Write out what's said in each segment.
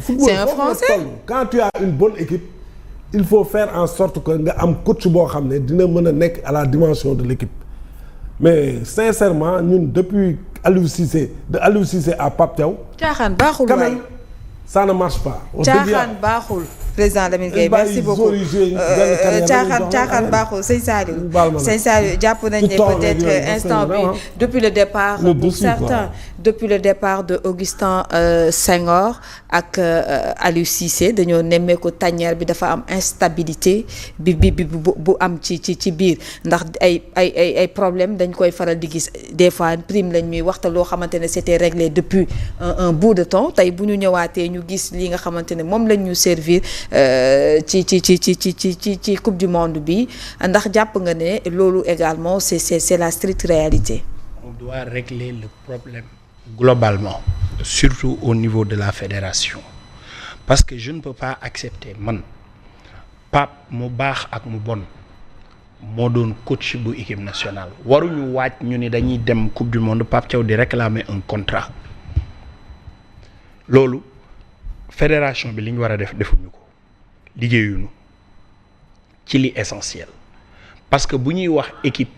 c'est un Français. Quand tu as une bonne équipe il faut faire en sorte que nga am coach boo xam ne dina mën a nekk à la dimension de l'équipe mais sincèrement ñun depuis Aliou Cissé à Pape Thiaw. caaxaan baaxul quand même ça ne marche pas. caaxaan baaxul. président Lamine Gueye merci beaucoup caaxaan baaxul sëñ Saliou jàpp nañ ne peut-être instant bi depuis le départ pour certains depuis le départ de Augustin Senghor ak Aliou Cissé dañoo nemmeeku tanière bi dafa am instabilité bi bu am ci biir ndax ay problème dañ koy faral di gis des fois prime lañ ñuy waxta loo xamante ne c'était réglé depuis un bout de temps tey bu ñu ñëwaatee ñu gis li nga xamante ne moom lañ ñu servir ci coupe du monde bi ndax jàpp nga ne loolu également c'est la stricte réalité. On doit régler le problème globalement, surtout au niveau de la fédération, parce que je ne peux pas accepter man Pape mu baax ak mu bon moo doon coach bu équipe nationale waruñu waaj ñu ni dañuy dem coupe du monde Pape Thiaw di réclamer un contrat loolu fédération bi li ñu war a def defuñu ko liggéeyuñu ci li essentiel parce que bu ñuy wax équipe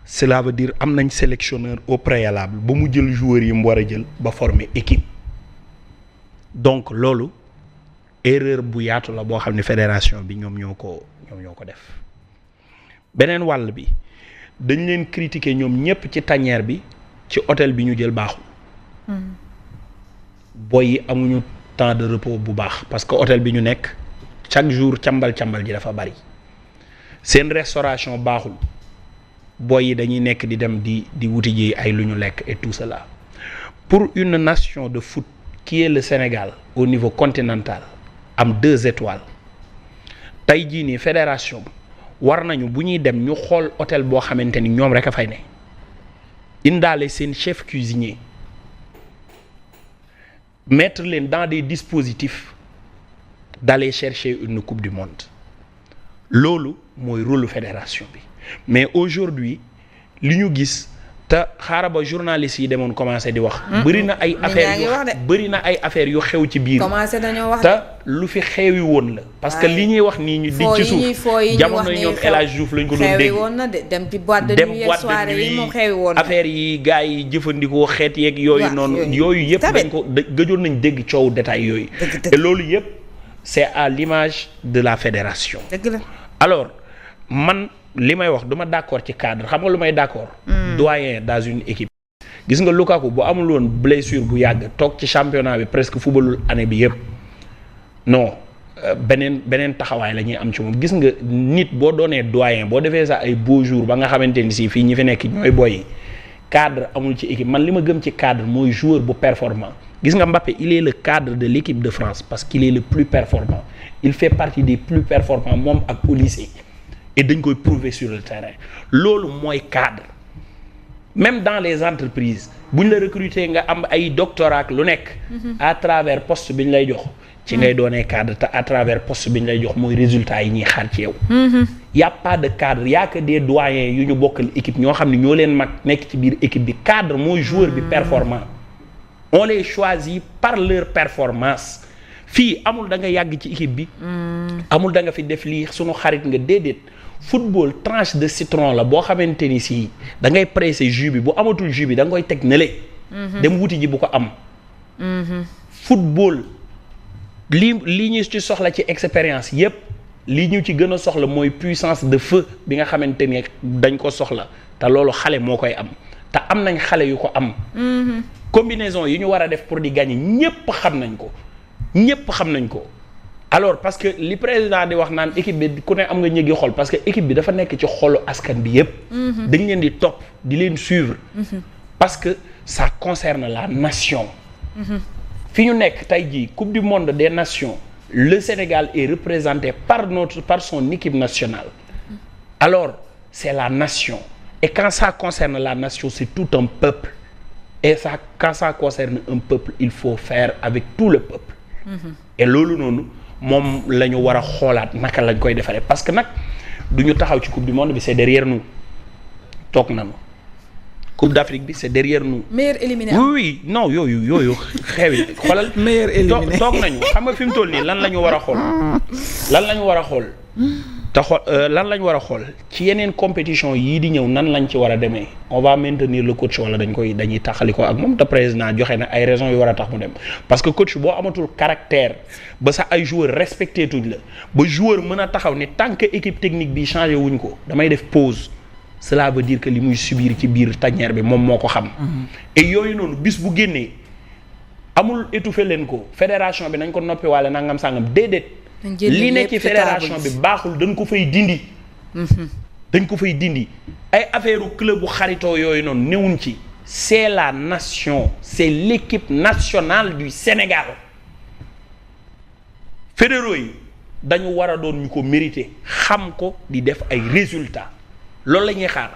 cela veut dire am nañ sélectionneur au préalable ba mu jël joueurs yi mu war a jël ba former équipe donc loolu erreur bu yaatu la boo xam ne fédération bi ñoom ñoo ko def beneen wàll bi dañ leen critiquer ñoom ñépp ci tanière bi ci hôtel bi ñu jël baaxul boy yi amuñu temps de repos bu baax parce que hôtel bi ñu nekk chaque jour càmbal ji dafa bari seen restauration baaxul boy yi dañuy nekk di dem di wuti ji ay lu ñu lekk et tout cela pour une nation de foot qui est le Sénégal au niveau continental am 2 étoiles tey jii nii fédération war nañu bu ñuy dem ñu xool hôtel boo xamante ni ñoom rek a fay ne indaale seen chef cuisinier mettre leen dans des dispositifs d'aller chercher une coupe du monde loolu mooy rôle fédération bi mais aujourd'hui li ñu gis te xaaral ba journalistes yi demoon commencé di wax. bëri na ay affaires yu xew ci biir. commencé dañoo wax te lu fi xewi woon la. parce que li ñuy wax nii ñu di ci suuf jamono ñoom El Hadj Diouf lañ ko doon dégg. xewi woon na de dem ci boîte de nuit ak soirée yi moom xewi woon na affaire yi gars yi jëfandikoo xeet yeeg yooyu noonu. yooyu yëpp dañ ko gëjoon nañ dégg coow détail yooyu. te loolu yëpp c'est à l'image de la fédération. dëgg la alors man. li may wax duma d'accord ci cadre xam nga lu may d'accord doyen dans une équipe gis nga Lukaku bu amul woon blessure bu yàgg toog ci championnat bi presque footballul année bi yëpp non beneen taxawaay la ñuy am ci moom gis nga nit boo doonee doyen boo defee sax ay beaux jours ba nga xamante ni si fii ñi fi nekk ñooy boy cadre amul ci équipe man li ma gëm ci cadre mooy joueur bu performant gis nga Mbappé il est le cadre de l'équipe de France parce qu'il est le plus performant il fait partie des plus performants moom ak Olise et dañ koy prouver sur le terrain loolu mooy cadre même dans les entreprises bu ñu la recruter nga am ay doctorat lu nekk à travers poste bi ñu lay jox ci ngay doonee cadre te à travers poste bi ñu lay jox mooy résultat yi ñuy xaar ci yow y a pas de cadre y a que des doyens yu ñu bokkal équipe ñoo xam ne ñoo leen mag nekk ci biir équipe bi cadre mooy joueur bi performant on les choisit par leur performance fii amul da nga yàgg ci équipe bi amul da nga fi def lii sunu xarit nga déedéet football tranche de citron la boo xamante ni si da ngay presser jus bi bu amatul jus bi da nga koy teg nële dem wuti ji bu ko am football lii ñu ci soxla ci expérience yépp lii ñu ci gën a soxla mooy puissance de feu bi nga xamante ni dañ ko soxla te loolu xale moo koy am te am nañ xale yu ko am combinaison yi ñu war a def pour di gagner ñépp xam nañ ko alors parce que li président di wax naan équipe bi ku ne am nga ñëgi xol parce que équipe bi dafa nekk ci xolu askan bi yépp dañ leen di topp di leen suivre parce que ça concerne la nation fi ñu nekk tey jii coupe du monde des nations le Sénégal est représenté par son équipe nationale alors c'est la nation et quand ça concerne la nation c'est tout un peuple et ça quand ça concerne un peuple il faut faire avec tout le peuple et loolu noonu moom la ñu war a xoolaat naka lañ koy defaree parce que nag du ñu taxaw ci coupe du monde bi c'est derrière nous toog nañu Coupe d'Afrique bi c'est derrière nous. meilleur éliminé oui non yooyu xewi xoolal. meilleur éliminé toog nañu xam nga fi mu toll nii lan la ñu war a xool. lan la ñu war a xool. lan la ñu war a xool ci yeneen compétition yii di ñëw nan lañ ci war a demee on va maintenir le coach wala dañuy taxali ko ak moom te président joxe na ay raisons yu war a tax mu dem parce que coach boo amatul caractère ba sax ay joueurs respecté tuñ la ba joueur mën a taxaw ni tant que équipe technique bi changé wuñ ko damay def pause cela veut dire que li muy subir ci biir tanière bi moom moo ko xam. et yooyu noonu bis bu génnee amul étouffé leen ko fédération bi nañ ko noppi waale nangam sangam déedéet. li ne ci fédération bi baaxul dañ ko fay dindi. dañ ko fay dindi ay affaire club bu xaritoo yooyu noonu newuñ ci. c'est la nation c'est l'équipe nationale du Sénégal fédéraux yi dañu war a doon ñu ko mériter xam ko di def ay résultats loolu la ñuy xaar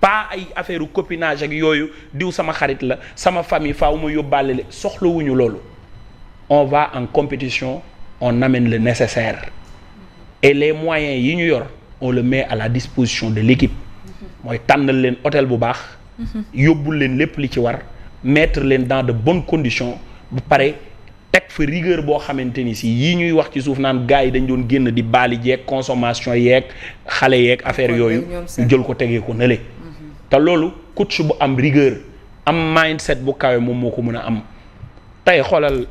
pas ay affaire copinage ak yooyu diw sama xarit la sama famille faaw ma yóbbaale le soxlawuñu loolu on va en compétition. On amène le nécessaire et les moyens yi ñu yor on le met à la disposition de l'équipe mooy tànnal leen hôtel bu baax yóbbul leen lépp li ci war mettre leen dans de bonnes conditions bu pare teg fa rigueur boo xamante ni si yii ñuy wax ci suuf naan gars yi dañ doon génn di baali jeeg consommation yeeg xale yeeg affaire yooyu ñu jël ko tegee ko nële te loolu coach bu am rigueur am mindset bu kawe moom moo ko mën a am tey xoolal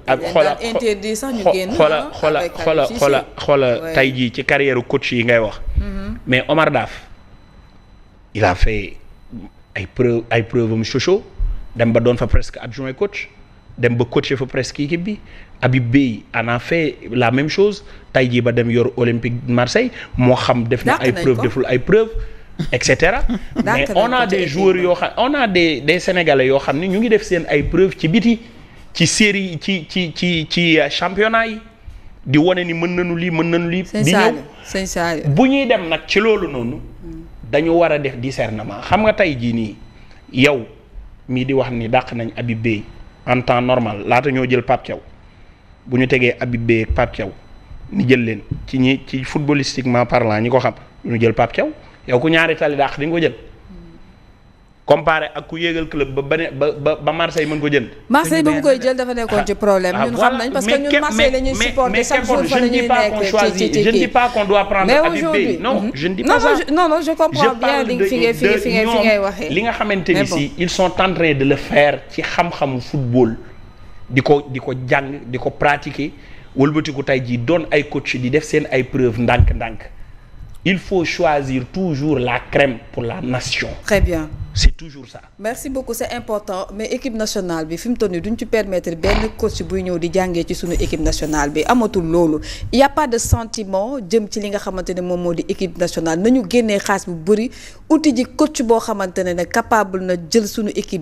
tey jii ci carrière coach yi ngay wax. mais Omar Daf il a fait ay preuve am chocho dem ba doon fa presque adjoint coach dem ba coacher fa presque équipe bi Habib Beye en a fait la même chose tey jii ba dem yor Olympique de Marseille moo xam def na ay preuve deful ay preuve et cetera. mais on a des joueurs yoo xam on a des sénégalais yoo xam ne ñu ngi def seen ay preuve ci biti. ci série ci championnat yi di wane ni mën nañu lii di ñëw bu ñuy dem nag ci loolu noonu dañu war a def discernement xam nga tey jii nii yow mii di wax ni dàq nañ Habib Beye en temps normal laata ñoo jël Pape Thiaw bu ñu tegee Habib Beye ak Pape Thiaw ni jël leen ci footballistiquement parlant ñi ko xam ñu jël Pape Thiaw yow ku ñaari tali dàq di nga ko jël comparé ak ku yéegal club ba Marseille mën ko jënd. Marseille ba mu koy jël dafa nekkoon ci problème. ñun xam nañ parce que ñun Marseille la ñuy supporter chaque jour fa la ñuy nekk ci je ne dis pas qu'on doit prendre Habib Beye non je ne dis pas ça. non je comprends bien fi ngay waxee. li nga xamante ni si ils sont en train de le faire ci xam-xamu football di ko jàng di ko pratiquer wëlbatiku tey jii doon ay coach di def seen ay preuves ndànk-ndànk il faut choisir toujours la crème pour la nation. Très bien. C'est toujours ça. Merci beaucoup, c'est important mais équipe nationale bi fi mu toll nii duñ ci permettre benn coach buy ñëw di jàngee ci suñu équipe nationale bi amatul loolu il y a pas de sentiment jëm ci li nga xamante ne moom moo di équipe nationale nañu génnee xaalis bu bëri uti ji coach boo xamante ne capable na jël suñu équipe bi